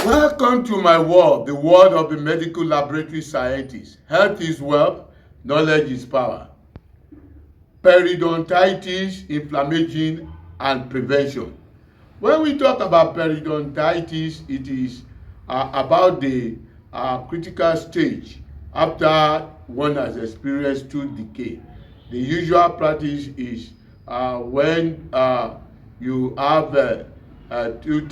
Welcome to my world, the world of the medical laboratory scientist. Health is wealth, knowledge is power. Periodontitis, inflammaging, and prevention. When we talk about periodontitis, it is about the critical stage after one has experienced tooth decay. The usual practice is when you have tooth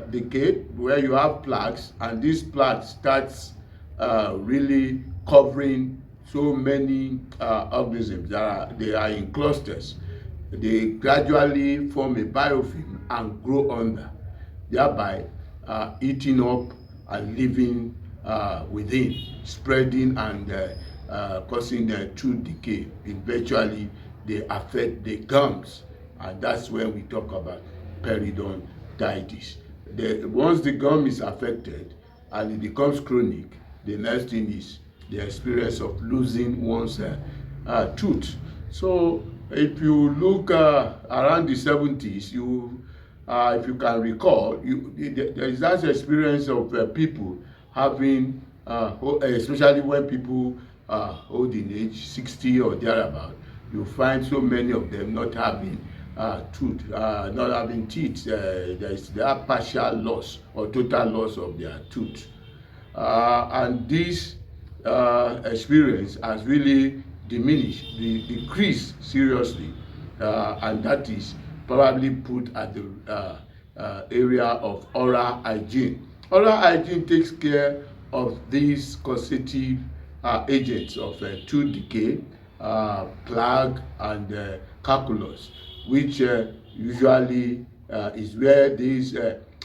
decay, where you have plaques, and this plaque starts really covering so many organisms they are in clusters. They gradually form a biofilm and grow under, thereby eating up and living within, spreading and causing tooth decay. Eventually, they affect the gums, and that's when we talk about periodontitis. Once the gum is affected and it becomes chronic, the next thing is the experience of losing one's tooth. So if you look around the 70s, if you can recall, there is that experience of people having, especially when people old in age, 60 or thereabout, you find so many of them not having not having teeth. There are partial loss or total loss of their tooth. And this experience has really diminished, decreased seriously, and that is probably put at the area of oral hygiene. Oral hygiene takes care of these causative agents of tooth decay, plaque, and calculus, which usually is where these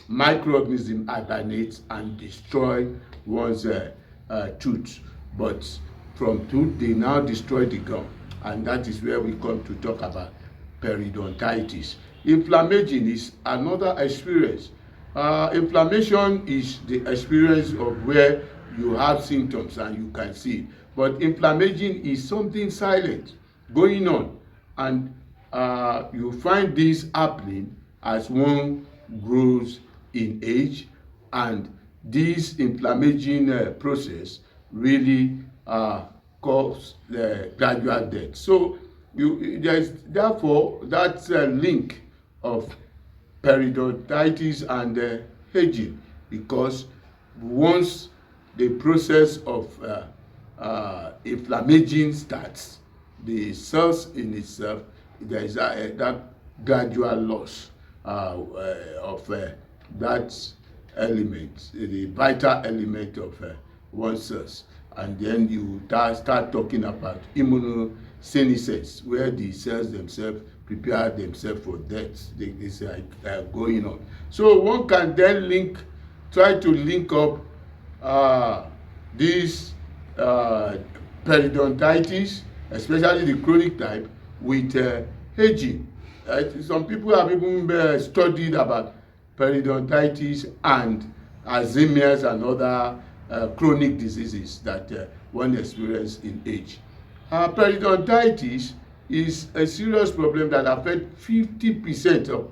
microorganisms hibernate and destroy one's tooth. But from tooth, they now destroy the gum, and that is where we come to talk about periodontitis. Inflammaging is another experience. Inflammation is the experience of where you have symptoms and you can see it. But inflammaging is something silent going on, and you find this happening as one grows in age, and this inflammaging process really cause gradual death. So there is therefore that link of periodontitis and aging, because once the process of inflammaging starts, the cells in itself, there is that gradual loss of that element, the vital element of one's cells. And then you start talking about immunosenescence, where the cells themselves prepare themselves for death. This is going on. So one can then try to link up this periodontitis, especially the chronic type, with aging. Some people have even studied about periodontitis and Alzheimer's and other chronic diseases that one experiences in age. Periodontitis is a serious problem that affects 50% of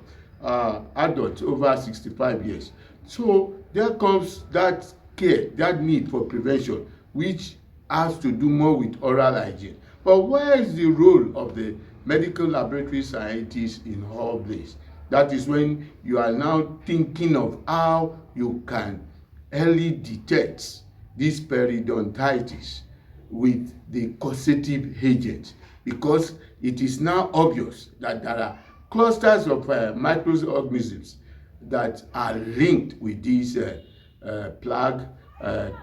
adults over 65 years. So there comes that care, that need for prevention, which has to do more with oral hygiene. But where is the role of the medical laboratory scientists in all this? That is when you are now thinking of how you can early detect this periodontitis with the causative agents, because it is now obvious that there are clusters of microorganisms that are linked with these plaque,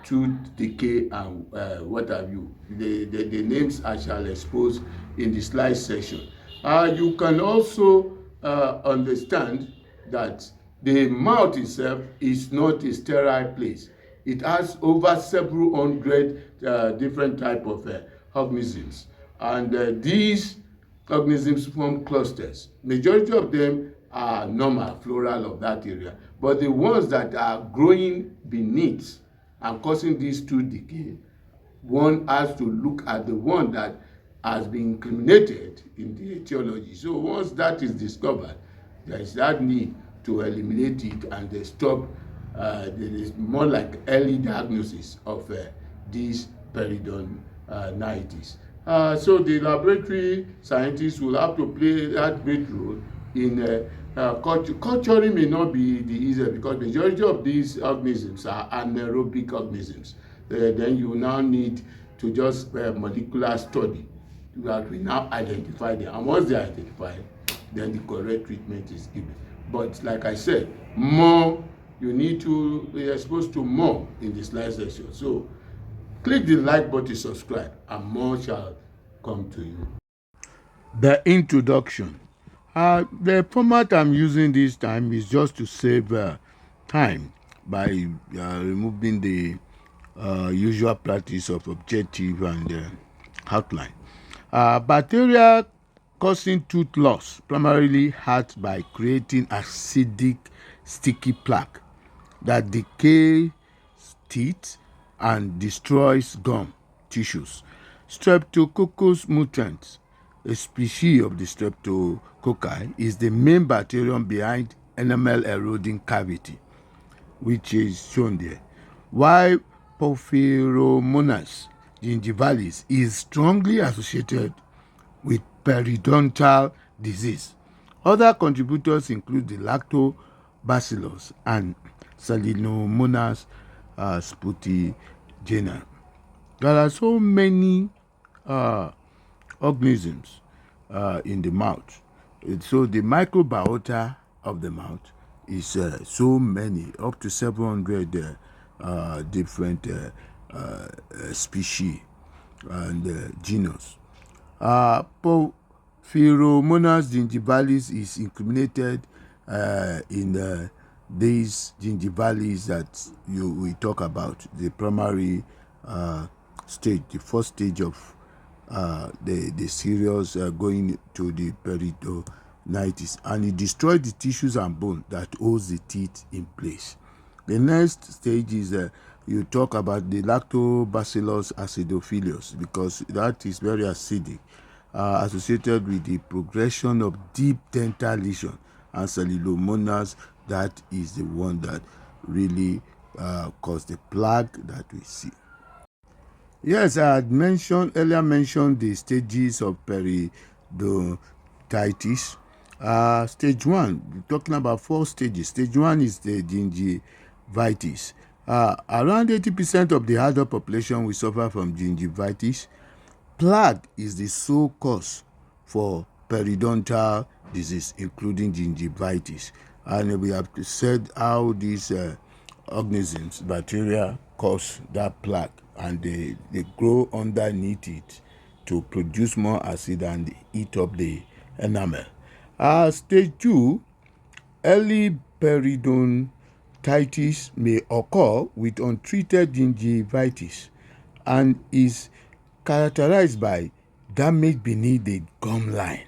tooth decay, and what have you. The names I shall expose in the slide section. You can also understand that the mouth itself is not a sterile place. It has over several hundred different type of organisms, and these organisms form clusters. Majority of them are normal, floral of that area, but the ones that are growing beneath and causing this tooth decay, one has to look at the one that has been incriminated in the etiology. So once that is discovered, there is that need to eliminate it and stop there is more like early diagnosis of this periodontitis. So the laboratory scientists will have to play that great role in culturing may not be the easier, because majority of these organisms are anaerobic organisms. Then you now need to just molecular study that we now identify them, and once they are identified, then the correct treatment is given. But like I said, more you need to be exposed to more in this live session. So click the like button, subscribe, and more shall come to you. The introduction. The format I'm using this time is just to save time by removing the usual practice of objective and outline. Bacteria causing tooth loss primarily hurt by creating acidic sticky plaque that decays teeth and destroys gum tissues. Streptococcus mutans, a species of the streptococci, is the main bacterium behind enamel eroding cavity, which is shown there. While Porphyromonas gingivalis is strongly associated with periodontal disease. Other contributors include the lactobacillus and Salinomonas sputigena. There are so many organisms in the mouth. So the microbiota of the mouth is so many, up to 700 different species and genus. Porphyromonas gingivalis is incriminated in these gingivalis that we talk about, the primary stage, the first stage of the serious going to the periodontitis, and it destroys the tissues and bone that holds the teeth in place. The next stage is you talk about the lactobacillus acidophilus, because that is very acidic, associated with the progression of deep dental lesion, and Salinomonas, that is the one that really caused the plaque that we see. Yes, I had earlier mentioned the stages of periodontitis. Stage 1, we're talking about 4 stages. Stage 1 is the gingivitis. Around 80% of the adult population will suffer from gingivitis. Plaque is the sole cause for periodontal disease, including gingivitis. And we have said how these organisms, bacteria, cause that plaque, and they grow underneath it to produce more acid and eat up the enamel. Stage 2, early periodontitis may occur with untreated gingivitis and is characterized by damage beneath the gum line.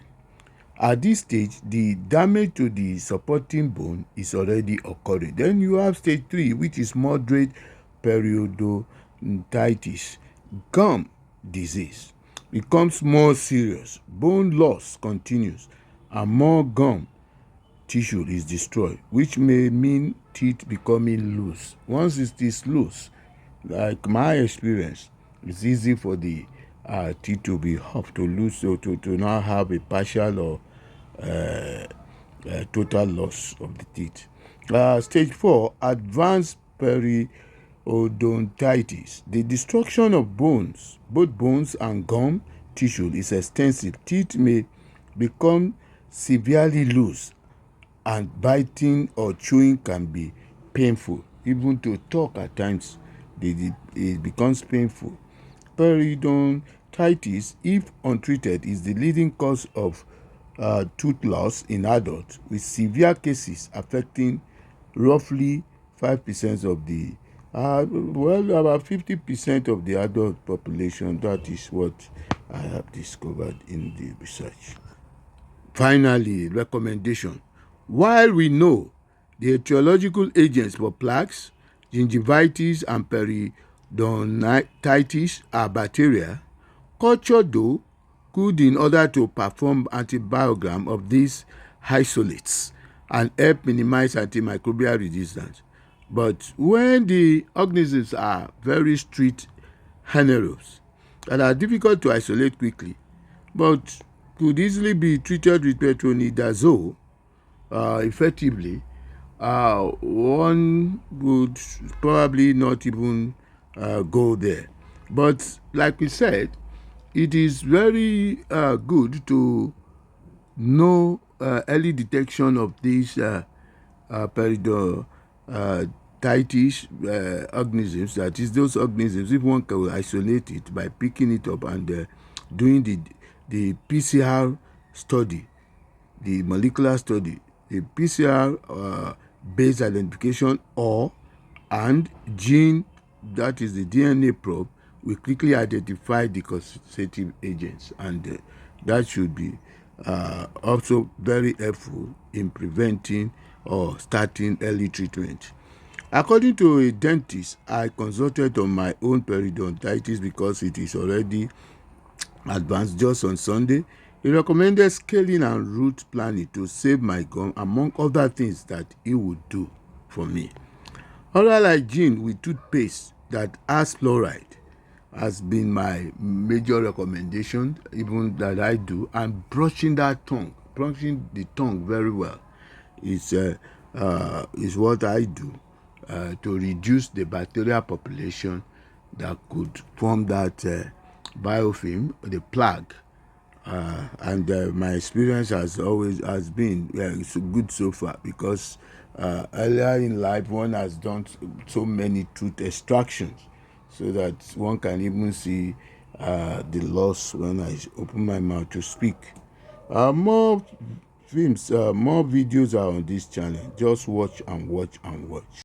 At this stage, the damage to the supporting bone is already occurring. Then you have stage 3, which is moderate periodontitis. Gum disease becomes more serious. Bone loss continues, and more gum tissue is destroyed, which may mean teeth becoming loose. Once it is loose, like my experience, it's easy for the teeth to be off, to lose, so to not have a partial or total loss of the teeth. Stage 4, advanced periodontitis. The destruction of bones, both bones and gum tissue, is extensive. Teeth may become severely loose, and biting or chewing can be painful. Even to talk at times, it becomes painful. Periodontitis, if untreated, is the leading cause of tooth loss in adults, with severe cases affecting roughly 5% of the about 50% of the adult population. That is what I have discovered in the research. Finally, recommendation. While we know the etiological agents for plaques, gingivitis, and periodontitis are bacteria, culture, though, good in order to perform antibiogram of these isolates and help minimize antimicrobial resistance. But when the organisms are very strict anaerobes that are difficult to isolate quickly, but could easily be treated with metronidazole effectively, one would probably not even go there. But like we said, it is very good to know early detection of these periodontitis organisms. That is, those organisms, if one can isolate it by picking it up and doing the PCR study, the molecular study, the PCR based identification, or and gene, that is the DNA probe, will quickly identify the causative agents, and that should be also very helpful in preventing or starting early treatment. According to a dentist I consulted on my own periodontitis because it is already advanced just on Sunday, he recommended scaling and root planning to save my gum, among other things that he would do for me. Oral hygiene with toothpaste that has fluoride has been my major recommendation, even that I do, and brushing the tongue very well is what I do to reduce the bacterial population that could form that biofilm, the plaque. And my experience has been it's good so far, because earlier in life one has done so many tooth extractions, so that one can even see the loss when I open my mouth to speak. More films, more videos are on this channel. Just watch and watch and watch.